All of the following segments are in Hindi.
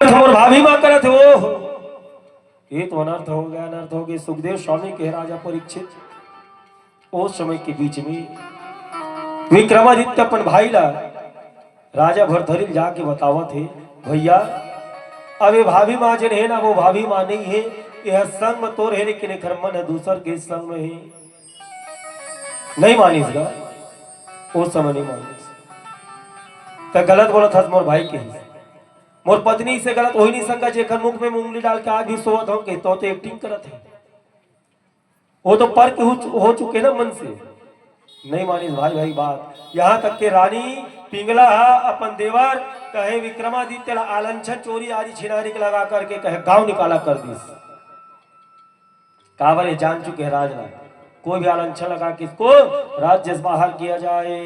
और भाभी मां करत हो ये तो अनर्थ हो गया, अनर्थ हो गया। सुखदेव स्वामी के राजा परीक्षित उस समय के बीच में विक्रमादित्य अपन भाई ला राजा भरथरी जाके बतावा थे, भैया अब ये भाभी माँ जिन है ना वो भाभी माँ नहीं है, यह संग में तो रहे लेकिन एक मन है दूसर के संग में है। नहीं मानीसगा उस समय नहीं मानीस तो गलत बोला था मोर भाई के मोर पत्नी से गलत हो ही नहीं सका। जेखर मुख में उंगली डाल के आज भी सोवत हो के तो एक्टिंग करत है, वो तो पर हो चुके ना मन से। नहीं मानी भाई भाई बात। यहाँ तक के रानी पिंगला अपन देवर कहे विक्रमादित्य आलंछन चोरी आदि छिनारी के लगा करके कहे गांव निकाला कर दी। कावरे जान चुके राजना कोई भी आलंछन लगा किसको राज्य से बाहर किया जाए।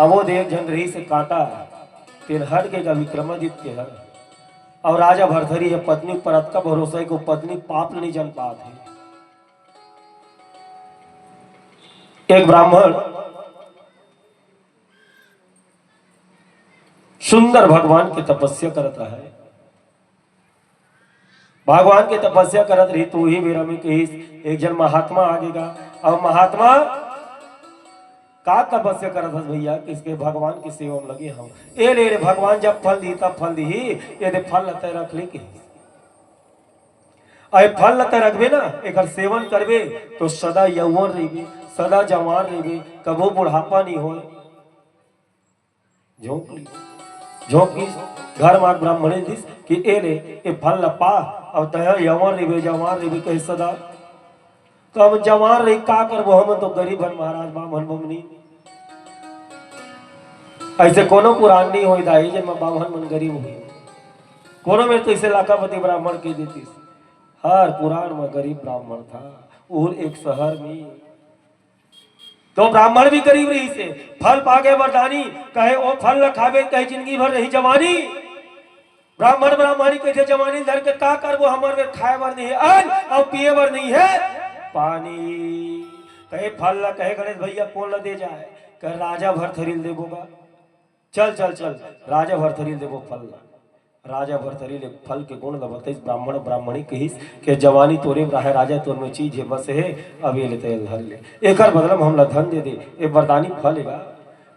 अवोध एक जन रही से काटा फिर हट गएगा विक्रमादित्य है और राजा भरथरी है पत्नी परत का भरोसा है को पत्नी पाप नहीं जन पाते। एक ब्राह्मण सुंदर भगवान की तपस्या करता है, भगवान की तपस्या करत रही तू ही मेरा में कही एक जन महात्मा आगेगा और महात्मा का तपस्या करत हस भैया किसके भगवान की सेवा में लगे हम ए ले भगवान जब फल दी तब फल दी ये फल लते रख ले के अरे फल लते रखबे ना एक सेवन करबे तो सदा यौवन रहिबे सदा जवान रहिबे कबो बुढ़ापा नहीं हो। झोंकी घर में ब्राह्मण दिस कि ए ले ए फल लपा और तय यौवन रहिबे जवान रहिबे कहे सदा तो हम जवान रही का करबो हम तो गरीब हन महाराज बामन बमनी ऐसे कोनो पुराण नहीं होई दाई जे मैं बामन मन गरीब हुई कोनो में तो इसे लाखापति ब्राह्मण के देती हर पुराण में गरीब ब्राह्मण था और एक शहर में तो ब्राह्मण भी गरीब रही से फल पागे वरदानी कहे ओ फल न खावे कहे जिंदगी भर रही जवानी। ब्राह्मण ब्राह्मणी कैसे जवानी धर के का करबो हमर में खाए बर नहीं है अन्न और पिए बर नहीं है पानी। कहे फल न कहे गणेश भैया कौन ल दे जाए कहे राजा भरथरील देबोगा चल चल चल राजा भरथरील देबो फल राजा भरथरील फल के गुण बताइस ब्राह्मण ब्राह्मणी कहिस के जवानी तोरे रहे राजा तोर में चीज है बस है अब ये लेते धर ले एकर बदलम हमला धन दे दे ए वरदानी फल है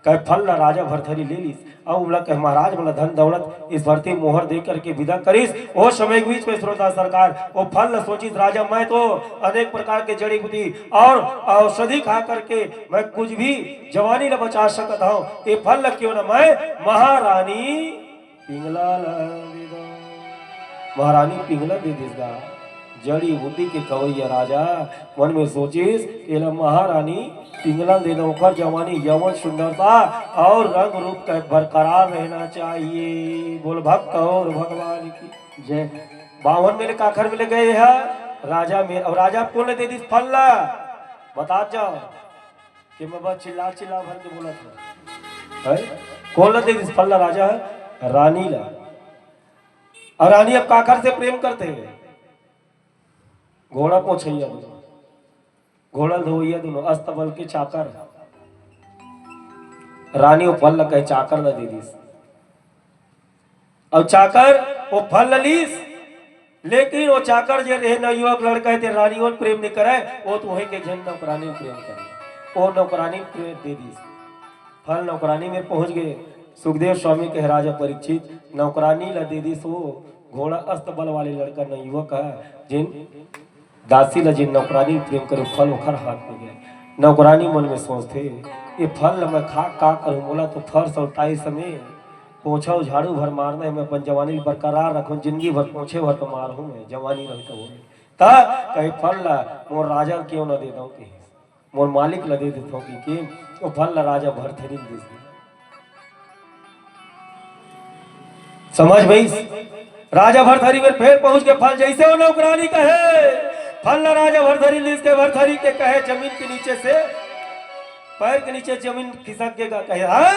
कहे फल ला राजा भरथरी ले लीस और उमला कहे महाराज मला धन दौलत इस भरती मोहर दे करके विदा करिस। वो समय के बीच में श्रोता सरकार वो फल न सोचित राजा मैं तो अनेक प्रकार के जड़ी बूटी और औषधि खा करके मैं कुछ भी जवानी न बचा सकता हूँ ये फल क्यों न मैं महारानी पिंगला महारानी पिंगला दे देगा जड़ी बूटी के कवैया राजा मन में सोचिस एला महारानी पिंगला दे दो जवानी यौवन सुंदरता और रंग रूप का बरकरार रहना चाहिए। बोल भक्त और भगवान की जय। बावन मेरे काखर में गए है राजा में और राजा कौन दे दी फल ला बता जाओ कि मैं बस चिल्ला चिल्ला भर के बोला था कौन दे दी फल ला राजा है रानी ला और रानी अब काखर से प्रेम करते हैं घोड़ा पोछैया घोड़ा धोइया दोनों अस्तबल के चाकर रानी वो फल कहे चाकर न दे दीस और चाकर वो फल लीस लेकिन वो चाकर जे रहे न युवक लड़का है रानी और प्रेम नहीं करे वो तो वही के जन नौकरानी प्रेम करे वो नौकरानी प्रेम दे दीस फल नौकरानी में पहुंच गए। सुखदेव स्वामी के राजा परीक्षित नौकरानी ला दे दीस वो घोड़ा अस्तबल वाले लड़का न युवक है जिन दासी ला जिन नौकरानी प्रेम करे फल उखर हाथ में गए। नौकरानी मन में सोचते ये फल मैं खा का करूं बोला तो फर्श और टाई समय पोछा झाड़ू भर मारना है मैं अपन जवानी बरकरार रखूं जिंदगी भर पोछे भर तो मार हूं मैं जवानी रही तो ता कहे फल ला मोर राजा क्यों न दे दो कि मोर मालिक ला दे देता कि वो फल ला राजा भरथरी दे समझ भाई। राजा भरथरी में फिर पहुंच के फल जैसे वो नौकरानी कहे फल ला राजा भरथरी लिसके भरथरी के कहे जमीन के नीचे से पैर के नीचे जमीन खिसक के कहे हां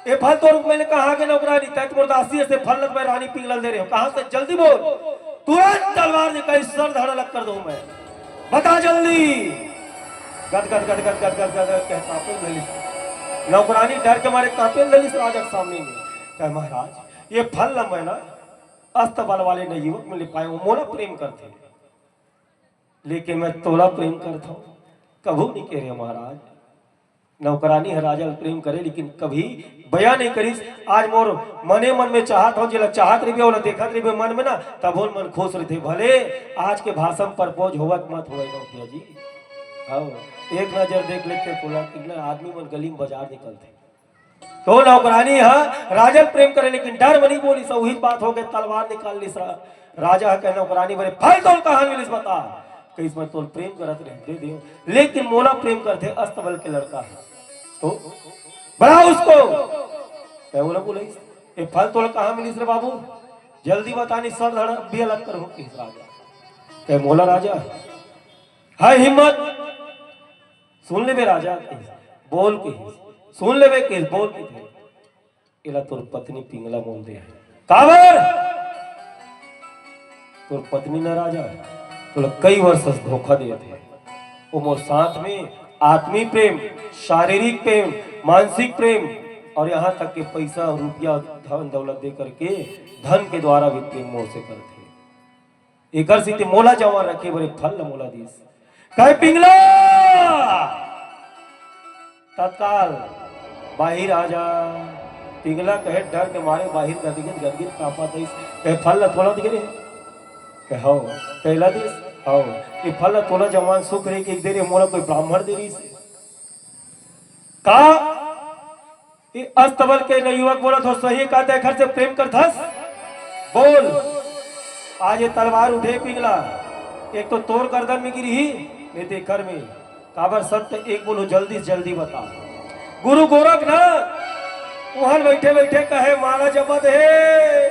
ये फल तो मैंने कहा कि नौकरानी तैत मुर्दासी से फल मैं रानी पिघल दे रहे हो कहां से जल्दी बोल तुरंत तलवार से कहीं सर धड़ लग कर दूं मैं बता जल्दी। गद गद गद गद गद गद गद कहता नौकरानी डर के मारे कांपे ललित राजा के सामने में कहे महाराज ये फल न मैं ना अस्तबल वाले न युवक में ले पाए, वो मोला प्रेम करते, लेकिन मैं तोला प्रेम करता हूँ कभू नहीं कह रहे महाराज। नौकरानी है राजा प्रेम करे लेकिन कभी बया नहीं करीस। आज मोर मने मन में चाहत हो, जिला चाहत रही बोला देखत रही मन में ना, तब बोल मन खुश रहते। भले आज के भाषण पर बोझ होवत मत होए नौकिया जी। हाँ, एक नजर देख लेते बोला कि आदमी मन गली में बाजार निकलते तो नौकरानी है राजन प्रेम करे लेकिन डर बनी बोली सब वही बात हो गई, तलवार निकाल ली राजा के नौकरानी बोले फल तोल कहानी मिलिस बता कहीं में तोल प्रेम करत रहे दे दियो, लेकिन मोला प्रेम करते अस्तबल के लड़का है तो बड़ा उसको क्या बोला बोले ये फल तोल कहाँ मिलिस रे बाबू, जल्दी बतानी सर धड़ भी अलग करो किस राजा क्या मोला राजा है हिम्मत सुन ले बे राजा बोल के सुन ले बे किस बोल के थे इला तोर पत्नी पिंगला बोल दे काबर तोर पत्नी न राजा तो कई वर्ष धोखा दिए थे वो मोर साथ में आत्मीय प्रेम, शारीरिक प्रेम, मानसिक प्रेम और यहाँ तक के पैसा रुपया धन दौलत दे करके धन के द्वारा भी प्रेम मोर से करते। एक सीते मोला जमा रखे बड़े फल न मोला दीस कहे पिंगला तत्काल बाहिर आ जा। पिंगला कहे डर के मारे बाहिर कर दिखे गदगिद कापा दीस कहे फल न थोड़ा दिखे कहे हो पहला दिस आओ ये फल तोला जवान सुख रही कि एक देर मोला कोई ब्राह्मण दे रही से का ये अस्तबल के न युवक बोला तो सही कहते घर से प्रेम कर धस बोल आज ये तलवार उठे पिघला एक तो तोर गर्दन में गिरी ही नहीं ते कर में काबर सत्य एक बोलो जल्दी जल्दी बता। गुरु गोरखनाथ वहां बैठे बैठे कहे माला जपत है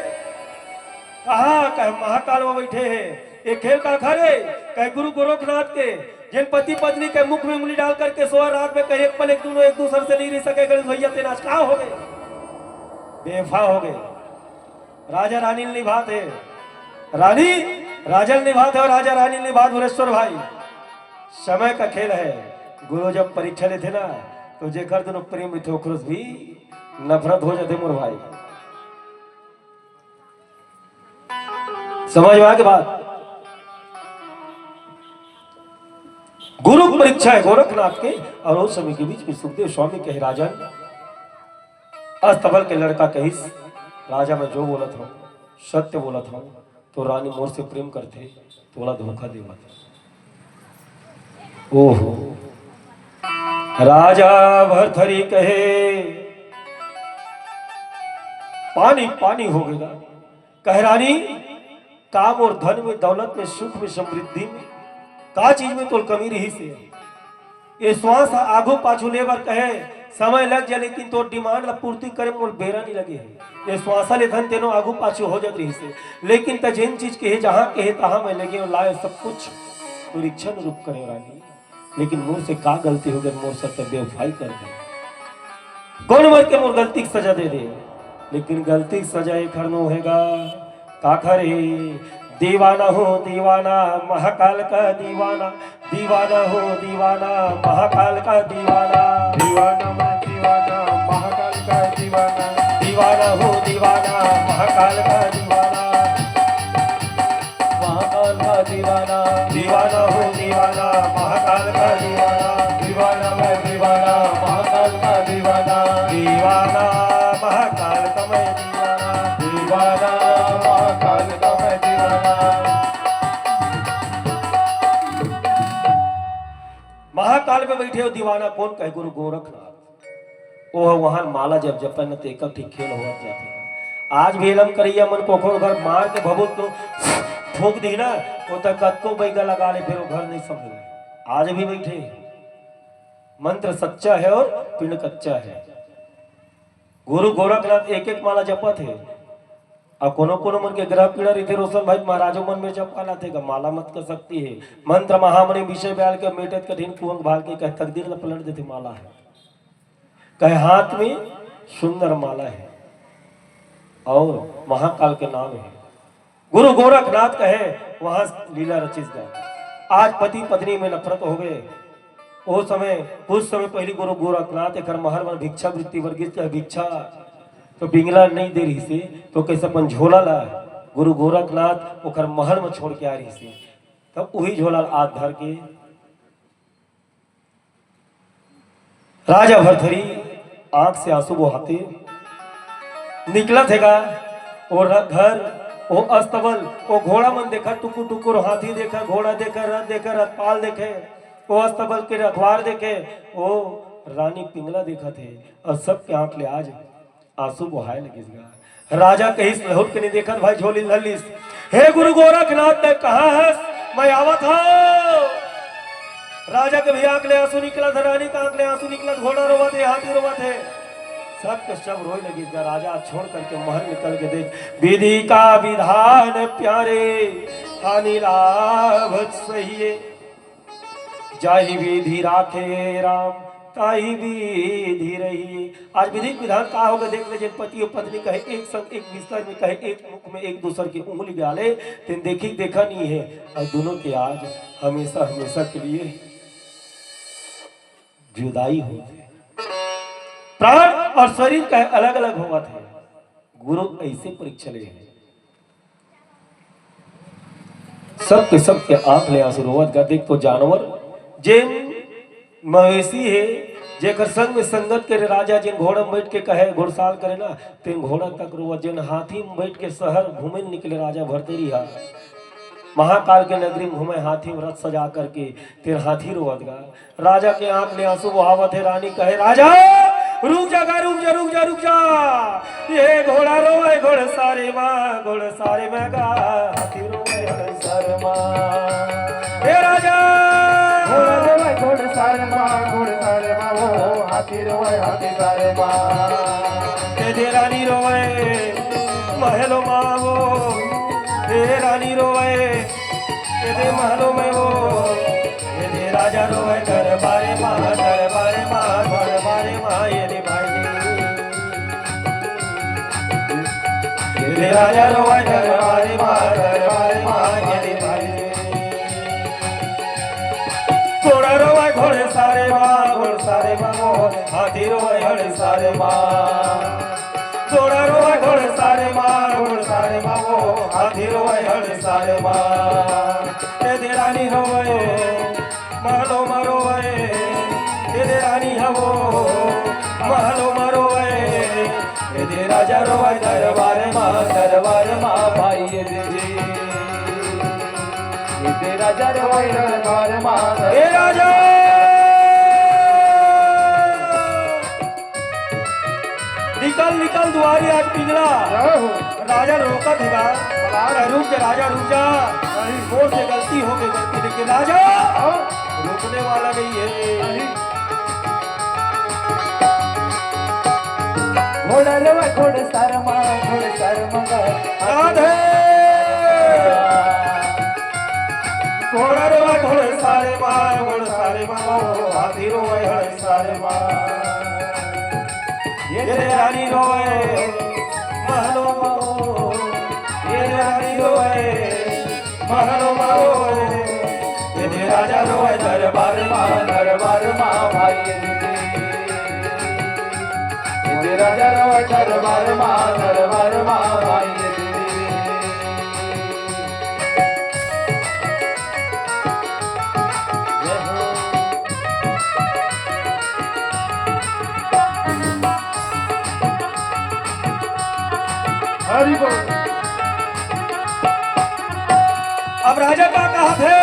कहा कहे महाकाल में बैठे है एक खेल का खरे कहे गुरु गोरखनाथ के जिन पति पत्नी के मुख में उंगली डाल करके सोआ रात में कहे एक पल एक दोनों एक दूसरे से नहीं रह सके गणेश भैया तेरा आज कहाँ हो गए बेवफा हो गए। राजा रानी निभात है रानी राजन निभात है और राजा रानी निभात भुवनेश्वर भाई समय का खेल है। गुरु जब परीक्षा लेते ना तो जेकर दोनों प्रेम में थे भी नफरत हो जाते मोर भाई समझ में आ के बात। गुरु परीक्षा है गोरखनाथ के और उस समय के बीच में सुखदेव स्वामी कहे राजन अस्तबल के लड़का कहिस राजा मैं जो बोला था सत्य बोला था तो रानी मोर से प्रेम करते थोड़ा धोखा देवा था। ओहो राजा भरथरी कहे पानी पानी हो गया कहे रानी काम और धन में दौलत में सुख में समृद्धि में का चीज में तो कमी रही से ये श्वास आगो पाछू लेवर कहे समय लग जाए लेकिन तो डिमांड ला पूर्ति करे मोल बेरा नहीं लगे है ये श्वासा ले धन तेनो आगो पाछू हो जात रही से लेकिन तजेन चीज के है जहां के है तहां में लगे और लाए सब कुछ परीक्षण रूप करे रानी लेकिन मोर से का गलती हो गई मोर सत्य बेवफाई कर दे कौन मर के मोर गलती की सजा दे दे लेकिन गलती की सजा एक हरनो होगा का करे दीवाना हो दीवाना महाकाल का दीवाना दीवाना हो दीवाना महाकाल का दीवाना दीवाना मैं दीवाना महाकाल का दीवाना दीवाना हो दीवाना महाकाल का दीवाना महाकाल का दीवाना दीवाना हो दीवाना महाकाल का दीवाना दीवाना मैं दीवाना महाकाल का दीवाना दीवाना महाकाल का मैं दीवाना दीवाना महाकाल का मैं दीवाना। महाकाल में बैठे हो दीवाना कौन कहे गुरु गोरखनाथ वो वहां माला जब जपन ते कब ठीक खेल हो जाते आज भी एलम करिया मन को घर मार के भभूत को फूक दी ना वो तक को बैगा लगा ले फिर वो घर नहीं समझ आज भी बैठे मंत्र सच्चा है और पिंड कच्चा है। गुरु गोरखनाथ एक एक माला जपत है और कोनो कोनो मन के ग्रह पीड़ा रही थे रोशन भाई महाराजों मन में जप पाला थे माला मत कर सकती है मंत्र महामणि विषय ब्याल के मेटत कठिन कुंग भाल के कह तकदीर पलट देते माला है कहे हाथ में सुंदर माला है और महाकाल के नाम है। गुरु गोरखनाथ कहे वहां लीला रचित गए आज पति पत्नी में नफरत हो गए उस समय पहली गुरु गोरखनाथ एक महर में भिक्षा वृत्ति वर्गित भिक्षा तो बिंगला नहीं दे रही से तो कैसे अपन झोला ला गुरु गोरखनाथ ओकर महल में छोड़ के आ रही से तब वही झोला आज धर के राजा भरथरी आंख से आंसू बहाते निकला थेगा और घर वो अस्तबल वो घोड़ा मन देखा टुकुर टुकुर हाथी देखा घोड़ा देखा रथपाल देखे वो अस्तबल के रखवार देखे वो रानी पिंगला देखा थे और सबके आंख ले आज आंसू बहाए लगे राजा कहीं लहुट के नहीं देखा भाई झोली ललिस हे गुरु गोरखनाथ ने कहा है मैं आवत हूं राजा के भी आंख ले आंसू निकला था रानी का आंख ले आंसू निकला घोड़ा रोवा थे हाथी रोवा थे सब के सब रोए लगी राजा छोड़ करके महल निकल के देख विधि का विधान प्यारे हानि लाभ सहिए जाहि विधि राखे राम ताहि विधि रही आज विधि विधान का होगा देख ले पति और पत्नी कहे एक संग एक बिस्तर में कहे एक मुख में एक दूसरे की उंगली डाले तेन देखी देखा नहीं है और दोनों के आज हमेशा हमेशा के लिए जुदाई हो प्राण और शरीर का अलग अलग होगा थे गुरु ऐसे परीक्षा ले सबके आंख ले आंसू रोवत का देख तो जानवर जिन मवेशी है जेकर संग में संगत करे राजा जिन घोड़ा में बैठ के कहे घोड़साल करे ना तेन घोड़ा तक रोवत जिन हाथी में बैठ के शहर घूमे निकले राजा भरतेरी हा महाकाल के नगरी में घूमे हाथी में रथ सजा करके तेर हाथी रोवत गा राजा के आंख ले आंसू बहावत है रानी कहे राजा रुक जा रुक जा ये घोड़ा रोए घोड़ सारे माँ गा हाथी रोए घोड़ सारे माँ हे राजा घोड़ा रोए घोड़ सारे माँ वो हाथी रोए हाथी सारे माँ हे रानी रोए महलो माँ वो हे रानी रोए हे महलो में वो हे राजा रोए दरबारे माँ ये रे भाई ये राजा रोए दरबारे माँ ये रे भाई घोड़ा रोए घोड़े सारे माँ हाथी रोए हड़े सारे माँ घोड़ा रोए घोड़े सारे माँ हाथी रोए हड़े सारे माँ तेरे रानी रोए महलो मरोए तेरे रानी हवो महलो मरोए तेरे राजा रोए दरबार माँ भाई तेरे राजा रोए दरबार माँ हे राजा निकल दुआरी आज पिंजरा राजा रोका था रुक जा राजा रुक जा मोर से गलती हो गई गलती लेकिन राजा रुकने वाला नहीं है घोड़ा रोए घोड़ सारे माँ राधे घोड़ा रोए घोड़े सारे माँ हाथी रोए हड़े सारे माँ ये रानी रोए महलो मारो ये रानी रोए महलो मारो ये राजा रोए दरबार माँ भाई ये राजा रोए दरबार माँ भाई हरि बोल अब राजा का कहा थे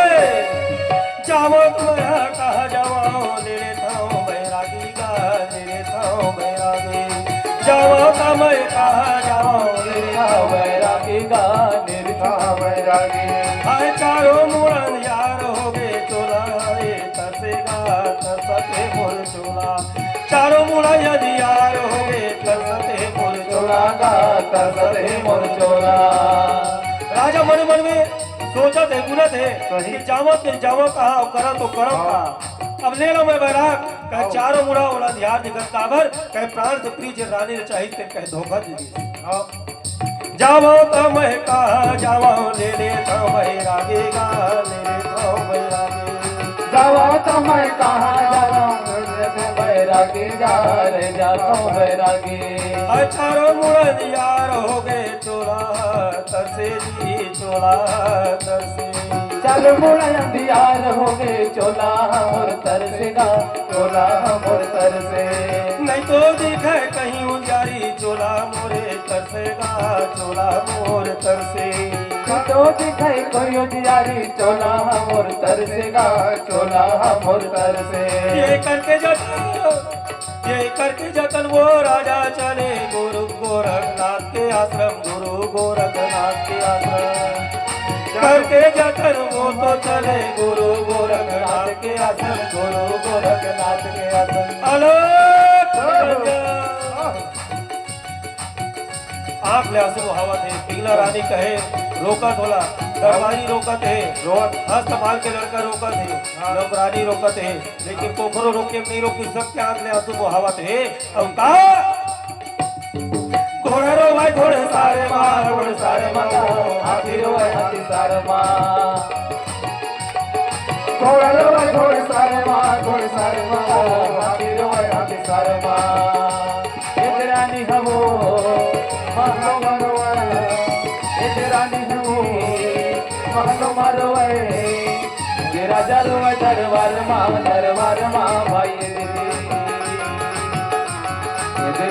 जाओ तुम्हारा कहा जाओ ले लेता हूँ बैरागी का ले लेता हूँ बैरागी जाओ का मैं कहा जाओ ले लेता हूँ बैरागी का ले लेता हूँ बैरागी आए चारों मुड़न यार हो गए चोला तरसेगा तरसते मोर चोला चारों मुड़न यदि यार हो गए तरसते मोर चोला तरसते मोर चोला राजा मन में सोचा थे गुना थे कि जावो कहा करा तो करो कहा अब ले लो मैं बैराग कहे चारों मुड़ा उड़ा ध्यान दिखत काबर कहे प्राण से प्रिय जे रानी चाहिए कहे धोखा दे दी जावो तो मैं कहा जावो ले लेता बैरागी का ले लेता बैरागी जाओ तो मैं कहा जाऊं बैरागी जा रे जा तो बैरागी चारों मुड़न यार हो गए चोला तरसे जी चोला तरसे चल मुड़न यार हो गए चोला मोर तरसेगा चोला मोर तरसे नहीं तो दिखे कहीं उजारी चोला मोरे तरसेगा चोला मोर तरसे तो दिखाई कोई उजियारी चोला मोर तरसेगा चोला मोर तरसे ये करके जतन वो राजा चले गुरु गोरखनाथ के आश्रम गुरु गोरखनाथ के आश्रम करके जतन वो तो चले गुरु गोरखनाथ के आश्रम गुरु गोरखनाथ के आश्रम आलोक आंख ले आंसू हवा थे पिघला रानी कहे रोकत होला दरबारी रोकत है हस्त संभाल के लड़का रोकत है नौकरानी रोकत है लेकिन पोखरो रोके नहीं रोकी सबके आंख ले आंसू बहावत है अब का घोड़ा रो भाई घोड़े सारे माँ हाथी रोए हाथी सारे माँ घोड़ा रोए घोड़े सारे माँ हाथी रोए हाथी सारे माँ रानी हमो महलो मरोए रानी हमो महलो मरोए राजा रोए दरबार माँ भाई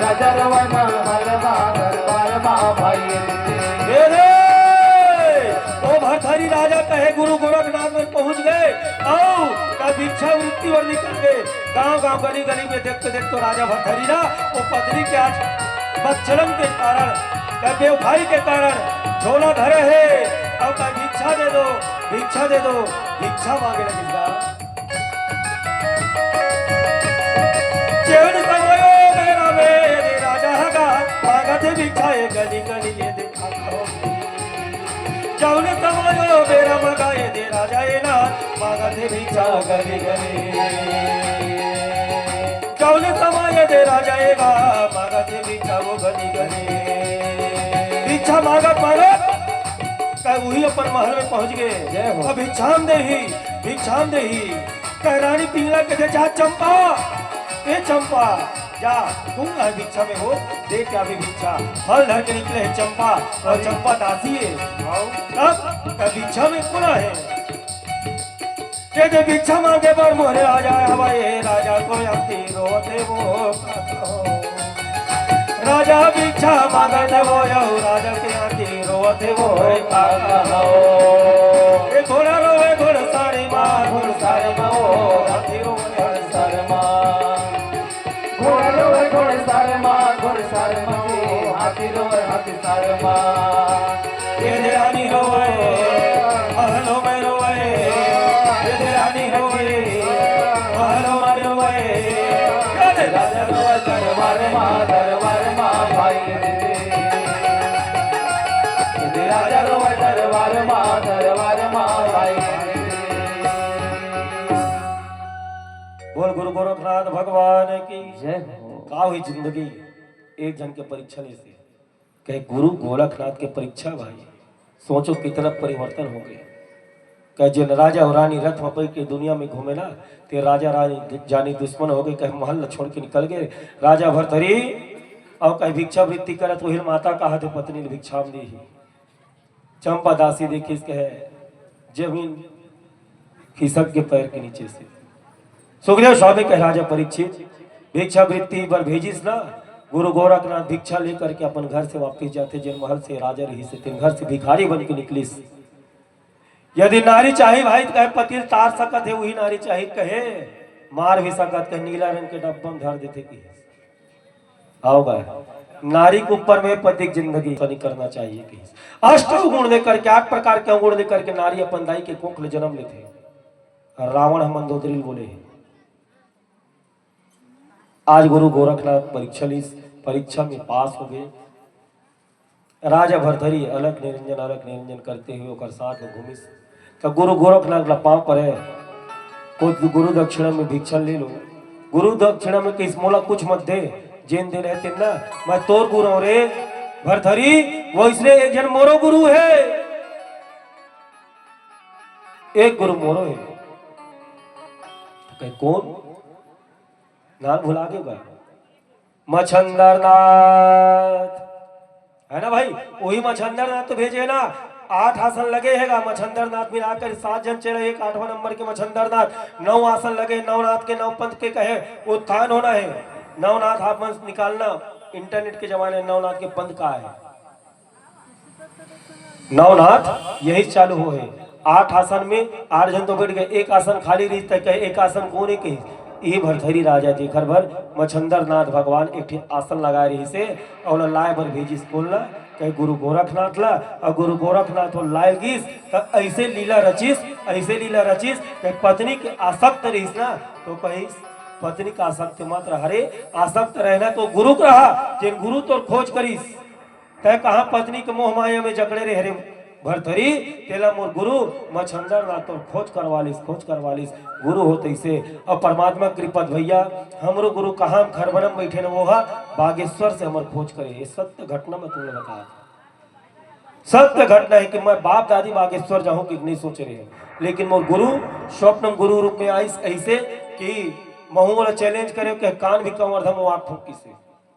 राजा रोए दरबार माँ भाई ओ भरथरी राजा कहे गुरु गोरखनाथ में पहुंच गए आओ का भिक्षा वृत्ति और निकल गए गांव गली गली में देखते तो राजा भरथरी ना वो पत्नी के आज बच्चलन के कारण का बेवफाई के कारण झोला धरे है अब का भिक्षा दे दो भिक्षा मांगे लगेगा जेवन समयो मेरा मेरे राजा का मांगा थे भिक्षा ये गली गली ये देखा जौन समयो मेरा मगाए दे राजा ये ना मांगा थे भिक्षा गली गली जौन समय दे राजा ये गा मांगा थे भिक्षा वो गली गली भिक्षा मांगत वही अपन महल में पहुंच गए अब भिक्षाम दे ही कह रानी पिंगला के जा चंपा ए चंपा जा तुम भिक्षा में हो दे क्या भी भिक्षा फल धर के निकले है चंपा और चंपा दासी है अब भिक्षा में खुला है दे भिक्षा मांगे पर मोरे आ जाए हवाए राजा को यंती रोते वो राजा भिक्षा मांगते वो यऊ राजा के यंती रोते वो घोड़ा रोए घोड़ सारे माँ हाथी रोए हर सारे घोड़ा रोए घोड़े सारे माँ हाथी रोए हाथी सारे माँ ये रानी रोए महलों में रोए ये रानी रोए महलों में रोए राजा रोए दरबार माँ भाई राजा रोए दरबार माँ भाई बोल गुरु गोरखनाथ भगवान की जय हो। का हुई जिंदगी एक जन के परीक्षा ले से कहे गुरु गोरखनाथ के परीक्षा भाई सोचो कितना परिवर्तन हो गया कहे जिन राजा और रानी रथ में के दुनिया में घूमे ना ते राजा रानी जानी दुश्मन हो गए कहे महल छोड़ के निकल गए राजा भरथरी और कहे भिक्षा वृत्ति करत वही माता का हाथ पत्नी ने भिक्षा दी ही चंपा दासी देखी कहे जमीन खिसक के पैर के नीचे से सुखदेव स्वामी कह राजा परीक्षित भिक्षा वृत्ति पर भेजिस ना गुरु गोरखनाथ भिक्षा लेकर के अपन घर से वापस जाते जिन महल से राजा रही से तीन घर से भिखारी बन के निकलिस यदि नारी चाहे भाई कहे पति तार सकत है वही नारी चाहे कहे मार भी सकत कहे नीला रंग के डब्बा में धर देते कि आओगा नारी के ऊपर में पति जिंदगी नहीं करना चाहिए कि अष्ट गुण लेकर के 8 प्रकार के गुण लेकर के नारी अपन दाई के कोख में जन्म लेते रावण हम मंदोदरी बोले हैं आज गुरु गोरखनाथ परीक्षा में पास हो गए राजा भरथरी अलग निरंजन करते हुए और साथ में घूमिस तो गुरु गोरखनाथ पाँव पर है कुछ गुरु दक्षिणा में भिक्षा ले लो गुरु दक्षिणा में किस मोला कुछ मत दे जिन दिन रहते ना मैं तोर गुरु हूं रे भरथरी वो इसलिए एक जन मोरो गुरु है एक गुरु मोरो है कहीं कौन नाम भुला गए मच्छंदर नाथ है ना भाई, वही मच्छंदर नाथ तो भेजे ना। 8 आसन लगे हैगा मच्छंदर नाथ मिलाकर 7 जन चले, एक 8वां नंबर के मच्छंदर नाथ। 9 आसन लगे, नवनाथ के 9 पंथ के कहे उत्थान होना है। नवनाथ आप मन निकालना, इंटरनेट के जमाने में नवनाथ के पंथ का है, नवनाथ यही चालू हो है। 8 आसन में 8 जन तो बैठ गए, एक आसन खाली रही तक एक आसन कोने के ये भरथरी राजा जेखर भर मच्छंदर नाथ भगवान एक आसन लगाए रही से और लाए भर भेजिस बोलना कहे गुरु गोरखनाथ ला, और गुरु गोरखनाथ लाए गिस तो ऐसे लीला रचिस, ऐसे लीला रचिस कहे पत्नी के आसक्त रहीस ना, तो कहिस पत्नी का आसक्त मत रहे, आसक्त रहना तो गुरु का रहा, जिन गुरु तो खोज करीस तय कहा पत्नी के मोह माया में जकड़े रहे रे भरथरी तेला मोर गुरु मच्छंदर नाथ तो खोज करवालिस गुरु होते से। और परमात्मा कृपत भैया हमरो गुरु कहाँ खरबनम बैठे न वो हा बागेश्वर से हमर खोज करे। ये सत्य घटना मैं तुम्हें बता, सत्य घटना है कि मैं बाप दादी बागेश्वर जाऊं कि नहीं सोच रहे हैं, लेकिन मोर गुरु स्वप्नम गुरु रूप में आई ऐसे कि महू वाला चैलेंज करे कि कान भी कंवर धम वाक ठोकी से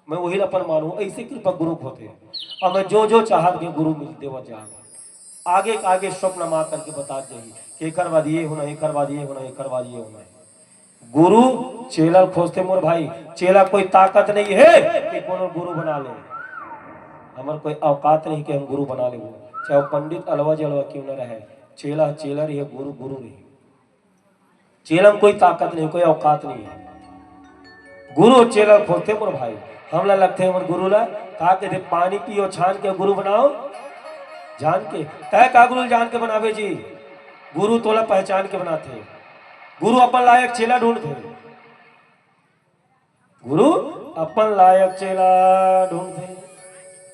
मैं वही अपन मानू, ऐसे कृपा गुरु होते हैं। और मैं जो चाहत के गुरु मिल देवा जा आगे आगे स्वप्न मा करके बता जाइए कि एक बाद ये होना, एक बाद ये होना, एक बाद ये होना है। गुरु चेला खोजते मोर भाई, चेला कोई ताकत नहीं है कि कोनो गुरु बना ले, हमार कोई औकात नहीं कि हम गुरु बना ले, चाहे पंडित अलवा जलवा क्यों न रहे, चेला चेला रही गुरु गुरु रही, चेला में कोई ताकत नहीं, कोई औकात नहीं है। गुरु चेला खोजते मोर भाई, हमला लगते हैं मोर गुरु ला कहा कहते पानी पियो छान के गुरु बनाओ जान के, तय का गुरु जान के बनावे जी, गुरु तोला पहचान के बनाते, गुरु अपन लायक चेला ढूंढते, गुरु अपन लायक चेला ढूंढते,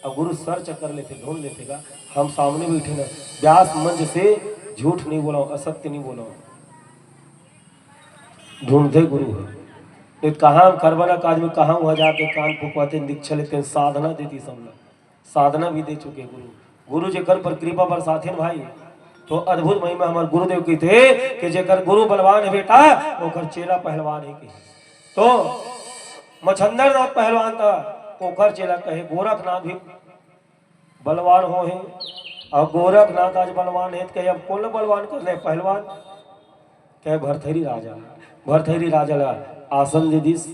और गुरु सर्च कर लेते, ढूंढ लेते का हम सामने बैठे ना, व्यास मंच से झूठ नहीं बोला, असत्य नहीं बोला, ढूंढते गुरु है। कहाँ करवाना काज में कहाँ वहां जाके कान फुकवाते दीक्षा लेते, साधना देती सब, साधना भी दे चुके गुरु। गुरु जेकर पर कृपा बरसाथे भाई तो अद्भुत महिमा हमारे गुरुदेव की थे कि जेकर गुरु बलवान है बेटा ओकर चेला पहलवान है की। तो मच्छंदर नाथ पहलवान था, ओकर चेला कहे गोरखनाथ भी बलवान हो है, और गोरखनाथ आज बलवान है कहे अब कौन बलवान कर ले पहलवान, कहे भरथरी राजा ला आसन दे दिस,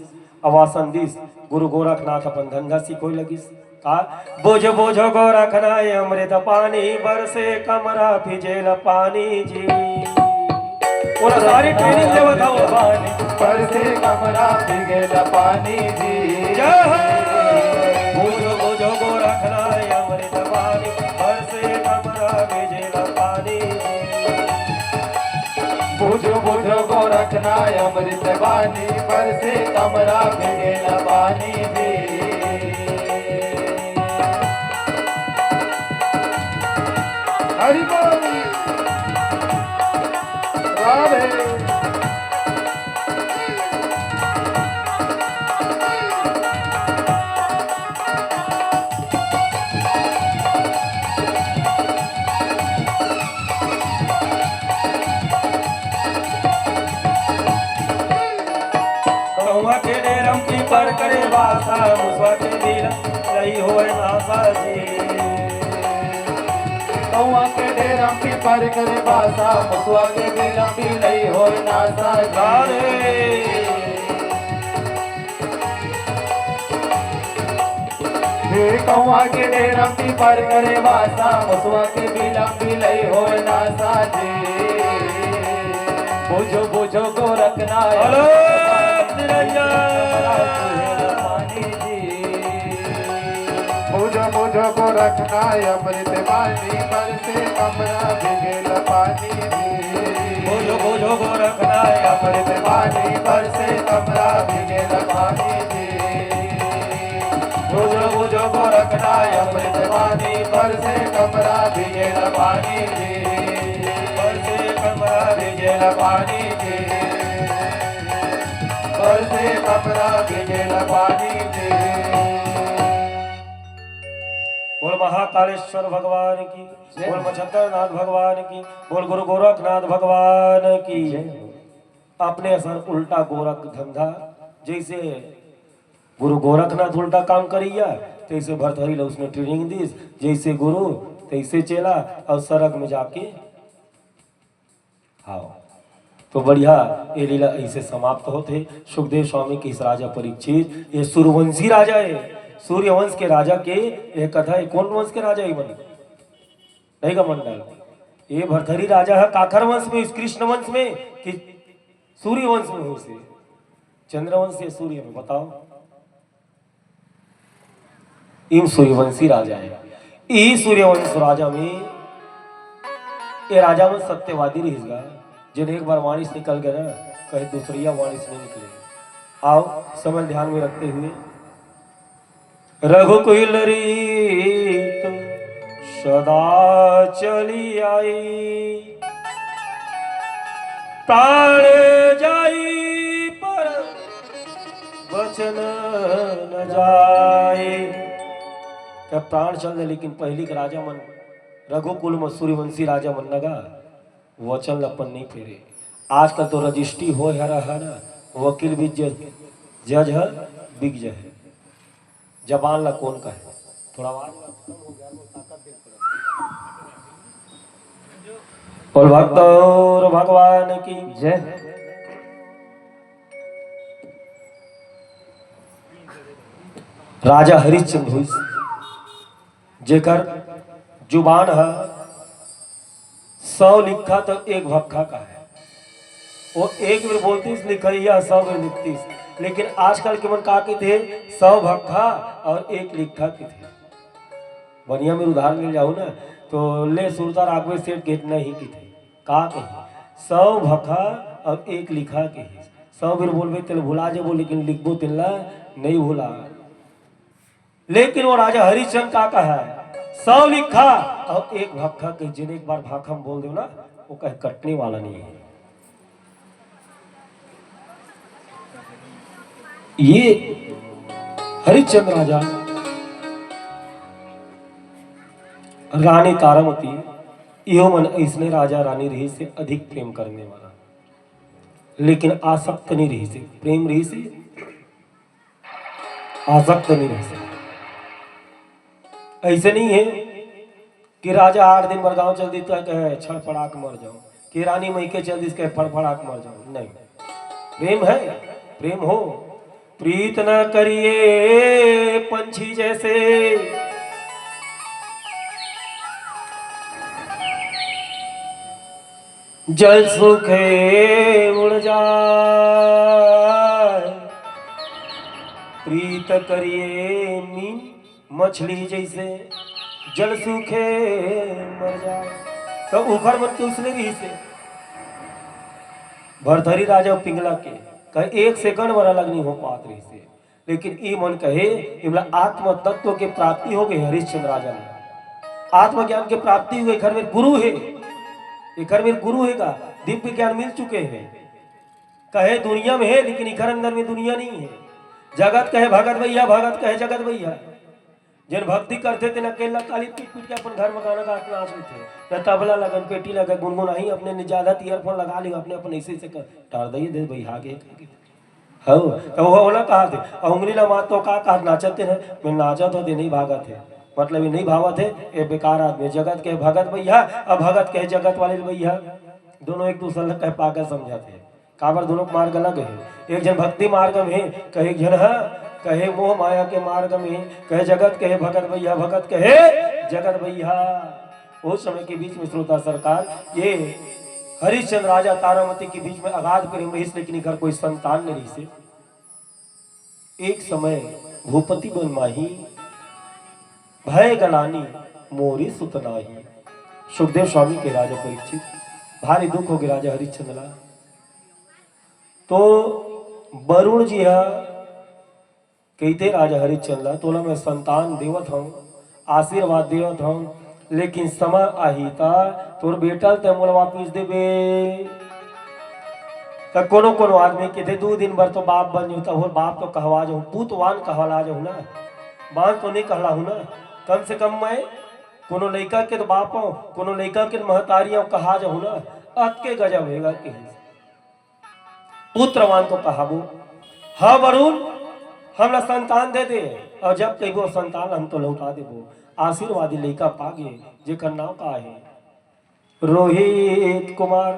अवासन दिस, गुरु गोरखनाथ अपन धंधा सीखोई लगिस का बोझो बोझो गोरखनाय अमृत पानी बरसे कमरा भिजेल पानी जी, और सारी ट्रेनिंग दे बताओ पानी बरसे कमरा भिजेल पानी जी, जय हो बोझो बोझो गोरखनाय अमृत पानी बरसे कमरा भिजेल पानी जी, बोझो बोझो गोरखनाय अमृत पानी बरसे कमरा भिजेल पानी जी। हरि बोल राधे कौवा के डेरम की पर करे वासा मुसवा के दिल रही होए नासा जी, कौआ के डेरा की पर करे बासा मुसवा के डेरा भी लई हो नासा गारे हे कौआ के डेरा की पर करे बासा मुसवा के बीला भी लई हो नासा जी, बुझो बुझो गोरखना हेलो पानी जी, बुझो बुझो गोरखना अमृत पानी बरसे कमरा भिगेल पानी जी, बोझो बोझो गोरखनाय अमृत पानी बरसे कमरा भिगेल पानी जी, बुझो बुझो गोरखनाय अमृत पानी बरसे कमरा भिगेल पानी जी, बरसे कमरा भिजेल पानी जी, बरसे कमरा भिगेल पानी जी। बोल महाकालेश्वर भगवान की, बोल मच्छंदर नाथ भगवान की, बोल गुरु गोरखनाथ भगवान की। अपने असर उल्टा गोरख धंधा जैसे गुरु गोरखनाथ उल्टा काम करिया, तैसे भरथरी ला उसने ट्रेनिंग दी, जैसे गुरु तैसे चेला, और सड़क में जाके आओ। तो बढ़िया ये लीला ऐसे समाप्त होते। सुखदेव स्वामी के इस राजा परीक्षित, ये सूर्यवंशी राजा है, सूर्यवंश के राजा के ये कथा है। कौन वंश के राजा है बनी नहीं का मंडल? ये भरथरी राजा है काखर वंश में, इस कृष्ण वंश में कि सूर्य वंश में हो से? चंद्रवंश या सूर्य में बताओ? इन सूर्यवंशी राजा है। ई सूर्यवंश राजा में ये राजा में सत्यवादी रहेगा, जिन एक बार वाणी से निकल गया ना, कहीं दूसरिया वाणी से नहीं निकले। आओ समय ध्यान में रखते हुए, रघुकुल रीत सदा चली आई, प्राण जाई पर वचन न जाए। क्या प्राण चल दे, लेकिन पहली का राजा मन रघुकुल में सूर्यवंशी राजा मन लगा वचन अपन नहीं फेरे। आजकल तो रजिस्ट्री हो है ना, वकील भी जज है, बिग जज है, जबान ला कौन का है? थोड़ा आवाज और भक्त और भगवान की जय। राजा हरिश्चंद्र हुई जेकर जुबान है 100 लिखा तो एक भक्खा का है। वो एक बार बोलती लिखैया 100 बार लिखती, लेकिन आजकल के मन का के थे 100 भक्खा और एक लिखा के थे। बढ़िया में उदाहरण मिल जाओ ना, तो ले सुरता राघवे सेठ गेट नहीं की थे का के 100 भक्खा और एक लिखा के 100 बार बोलबे तेल भुला जेबो, लेकिन लिखबो तिल्ला नहीं भुला। लेकिन वो राजा हरिश्चंद्र का है 100 लिखा और एक भक्खा के, जिन एक बार भाखा बोल दो ना, वो कहे कटने वाला नहीं है। ये हरिश्चंद्र राजा रानी तारामती, यो मन इसने राजा रानी रही से अधिक प्रेम करने वाला, लेकिन आसक्त नहीं रही से। प्रेम रही से आसक्त नहीं रही से। ऐसे नहीं है कि राजा 8 दिन भर गांव चल दी तो कहे छड़फड़ाक मर जाओ, कि रानी मई के चल दी कहे फड़फड़ाक मर जाओ। नहीं, प्रेम है, प्रेम हो। प्रीत न करिए पंछी जैसे, जल सूखे उड़ जाए। प्रीत करिए मीन मछली जैसे, जल सूखे मर जाए। तो उखड़ मन के उसने भी से भरथरी राजा पिंगला के कहे 1 सेकंड बड़ा अलग नहीं हो पात रही से, लेकिन ई मन कहे इमला आत्म तत्व के प्राप्ति हो गई। हरिश्चंद्र राजा ने आत्मज्ञान के प्राप्ति हुई। घर में गुरु है, ये घर में गुरु है का दिव्य ज्ञान मिल चुके हैं। कहे दुनिया में है, लेकिन इखर अंदर में दुनिया नहीं है। जगत कहे भगत भैया, भगत कहे जगत भैया। जिन भक्ति करते थे न केला काली पीट पीट के अपन घर में गाना गा के नाच थे, न तबला लगन पेटी लगा गुनगुनाही, अपने ने ज्यादा ईयरफोन लगा लियो, अपने अपन ऐसे से कर टार दई दे भाई आगे हो। तो वो होला कहा थे उंगली ला मार तो का नाचते हैं, मैं नाचा तो दे नहीं भागा थे, मतलब ये नहीं भावा थे। ये बेकार आदमी, जगत के भगत भैया और भगत के जगत वाले भैया, दोनों एक दूसरे कहे पागल समझाते हैं। काबर दोनों मार्ग अलग है। एक जन भक्ति मार्ग में कहे, एक जन है कहे मोह माया के मार्ग में, कहे जगत कहे भगत भैया, भगत कहे जगत भैया। उस समय के बीच में श्रोता सरकार, ये हरिश्चंद्र राजा तारामती के बीच में अगाध प्रेम रही, लेकिन घर कोई संतान नहीं से। एक समय भूपति बन माही, भय गलानी मोरी सुतनाही। सुखदेव स्वामी के राजा परीक्षित भारी दुख हो गया राजा हरिश्चंद्र ला। तो वरुण जी कहते राजा हरिश्चंद्र तोला मैं संतान देवत हूँ, आशीर्वाद देवत हूँ, लेकिन समय आहिता तोर बेटा ते मोला वापिस देबे। तो कोनो कोनो आदमी कहते 2 दिन भर तो बाप बन जाता हो, बाप तो कहवा जाऊँ, पूतवान कहला जाऊँ ना, बान तो नहीं कहला हूँ ना। कम से कम मैं कोनो लड़का के तो बाप हूँ, कोनो लड़का के महतारियाँ कहा जाऊँ ना। अत के गजब होगा कि पुत्रवान तो कहाबो। हाँ वरुण, हमरा संतान दे दे, और जब कहिबो संतान हम तो लौटा देबो। आशीर्वादी लड़का पागे जेकर नाम का है रोहित कुमार।